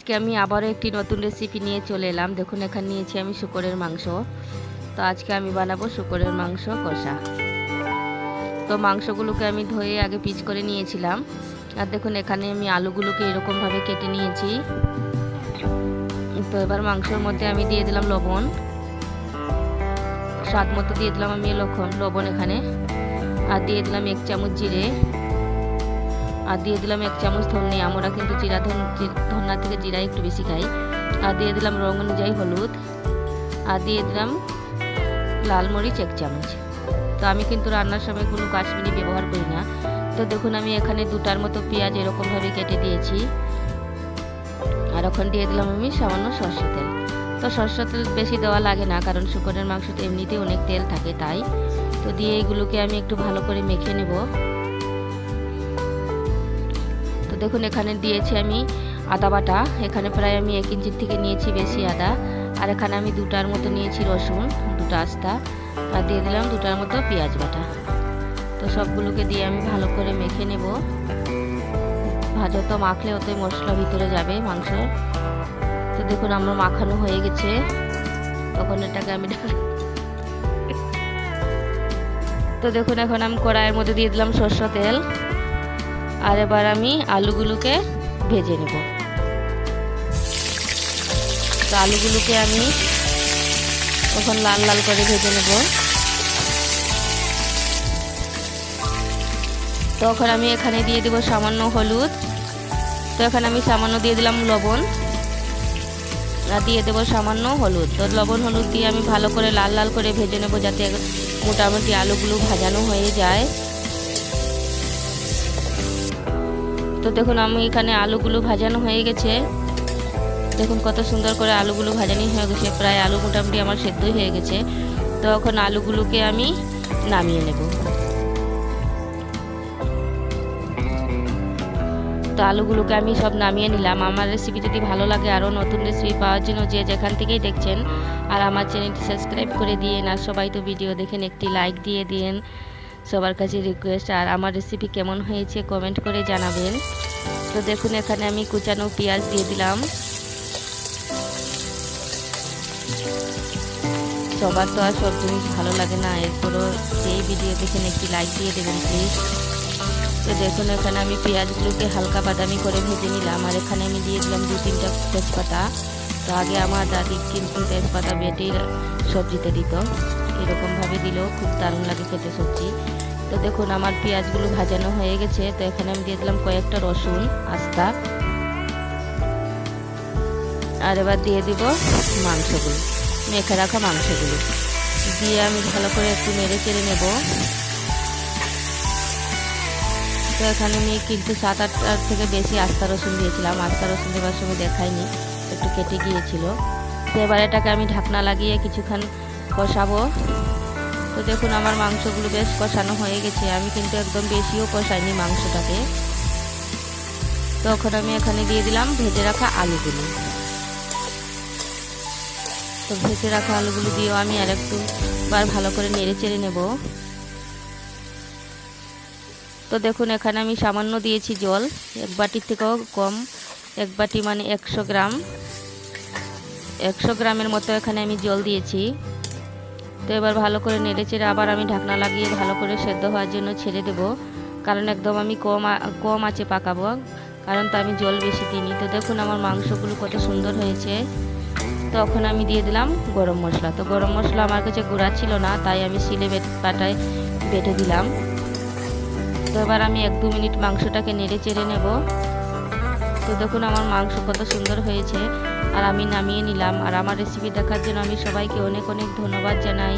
আজকে আমি আবারও একটি নতুন রেসিপি নিয়ে চলে এলাম। দেখুন এখানে নিয়েছি আমি শূকরের মাংস। তো আজকে আমি বানাবো শূকরের মাংস কষা। তো মাংসগুলোকে আমি ধুয়ে আগে পিস করে নিয়েছিলাম। আর দেখুন এখানে আমি আলুগুলোকে এরকমভাবে কেটে নিয়েছি। তো এবার মাংসের মধ্যে আমি দিয়ে দিলাম লবণ, স্বাদ মতো দিয়ে দিলাম আমি লবণ এখানে। আর দিয়ে দিলাম 1 চামচ জিরে, আর দিয়ে দিলাম 1 চামচ ধনে। আমরা কিন্তু ধনা থেকে জিরা একটু বেশি খাই। আর দিয়ে দিলাম রং অনুযায়ী হলুদ, আর দিয়ে দিলাম লাল মরিচ 1 চামচ। তো আমি কিন্তু রান্নার সময় কোনো কাশ্মীরি ব্যবহার করি না। তো দেখুন আমি এখানে 2টার মতো পেঁয়াজ এরকমভাবে কেটে দিয়েছি। আর এখন দিয়ে দিলাম আমি সামান্য সরষের তেল। তো সরষের তেল বেশি দেওয়া লাগে না, কারণ শূকরের মাংসতে এমনিতেই অনেক তেল থাকে তাই। তো দিয়ে এগুলোকে আমি একটু ভালো করে মেখে নেব। তো দেখুন এখানে দিয়েছি আমি আদা বাটা। এখানে প্রায় আমি 1 ইঞ্চির থেকে নিয়েছি বেশি আদা। আর এখানে আমি 2টার মতো নিয়েছি রসুন, 2টা আস্তা। আর দিয়ে দিলাম 2টার মতো পেঁয়াজ বাটা। তো সবগুলোকে দিয়ে আমি ভালো করে মেখে নেব। যত মাখলে অতই মশলা ভিতরে যাবে মাংস। তো দেখুন আমার মাখানো হয়ে গেছে। তখন এটাকে আমি তো দেখুন এখন আমি কড়াইয়ের মধ্যে দিয়ে দিলাম সরষের তেল। আর এবার আমি আলুগুলোকে ভেজে নেব। তো আলুগুলোকে আমি এখন লাল লাল করে ভেজে নেব। তখন আমি এখানে দিয়ে দেব সামান্য হলুদ। তো এখানে আমি সামান্য দিয়ে দিলাম লবণ, আর দিয়ে দেবো সামান্য হলুদ। তো লবণ হলুদ দিয়ে আমি ভালো করে লাল লাল করে ভেজে নেব, যাতে মোটামুটি আলুগুলো ভাজানো হয়ে যায়। তো দেখুন আমি এখানে আলুগুলো ভাজানো হয়ে গেছে। দেখুন কত সুন্দর করে আলুগুলো ভাজানো হয়ে গেছে, প্রায় আলু মোটামুটি আমার সেদ্ধ হয়ে গেছে। তো এখন আলুগুলোকে আমি নামিয়ে নেব। তো আলুগুলোকে আমি সব নামিয়ে নিলাম। আমার রেসিপি যদি ভালো লাগে, আরও নতুন রেসিপি পাওয়ার জন্য যে যেখান থেকেই দেখছেন, আর আমার চ্যানেলটি সাবস্ক্রাইব করে দিন। আর সবাই তো ভিডিও দেখেন, একটি লাইক দিয়ে দিন, সবার কাছে রিকোয়েস্ট। আর আমার রেসিপি কেমন হয়েছে কমেন্ট করে জানাবেন। তো দেখুন এখানে আমি কুচানো পেঁয়াজ দিয়ে দিলাম। সবার তো আর সব জিনিস ভালো লাগে না, এরপরও যেই ভিডিও দেখেন একটি লাইক দিয়ে দেবেন প্লিজ। তো দেখুন এখানে আমি পেঁয়াজগুলোকে হালকা বাদামি করে ভেজে নিলাম। আর এখানে আমি দিয়ে দিলাম 2-3টা তেজপাতা। তো আগে আমার দাদি কিন্তু তেজপাতা বেটেই সবজিতে দিত, এরকমভাবে দিলেও খুব দারুণ লাগে খেতে সবজি। তো দেখুন আমার পেঁয়াজগুলো ভাজানো হয়ে গেছে। তো এখানে আমি দিয়ে দিলাম কয়েকটা রসুন আস্তা। আর এবার দিয়ে দিব মাংসগুলো, মেখে রাখা মাংসগুলো দিয়ে আমি ভালো করে একটু নেড়ে চেড়ে নেব। তো এখানে আমি কিন্তু 7-8টার থেকে বেশি আস্তা রসুন দিয়েছিলাম। আস্তা রসুন দেওয়ার সময় দেখাইনি, একটু কেটে গিয়েছিল। তো এবার এটাকে আমি ঢাকনা লাগিয়ে কিছুক্ষণ কষাবো। তো দেখুন আমার মাংসগুলো বেশ কষানো হয়ে গেছে। আমি কিন্তু একদম বেশিও কষাইনি মাংসটাকে। তখন আমি এখানে দিয়ে দিলাম ভেজে রাখা আলুগুলো। তো ভেজে রাখা আলুগুলো দিয়েও আমি আর একটুবার ভালো করে নেড়ে চেড়ে নেব। তো দেখুন এখানে আমি সামান্য দিয়েছি জল, 1 বাটির থেকেও কম, 1 বাটি মানে 100 গ্রামের মতো এখানে আমি জল দিয়েছি। তো এবার ভালো করে নেড়ে চেড়ে আবার আমি ঢাকনা লাগিয়ে ভালো করে সেদ্ধ হওয়ার জন্য ছেড়ে দেব, কারণ একদম আমি কম আঁচে পাকাবো, কারণ তো আমি জল বেশি দিইনি। তো দেখুন আমার মাংসগুলো কত সুন্দর হয়েছে। তখন আমি দিয়ে দিলাম গরম মশলা। তো গরম মশলা আমার কাছে গুঁড়া ছিল না, তাই আমি শিলে পাটায় বেটে দিলাম। তো এবার আমি 1-2 মিনিট মাংসটাকে নেড়ে চেড়ে নেব। তো দেখুন আমার মাংস কত সুন্দর হয়েছে। আর আমি নামিয়ে নিলাম। আর আমার রেসিপি দেখার জন্য আমি সবাইকে অনেক অনেক ধন্যবাদ জানাই।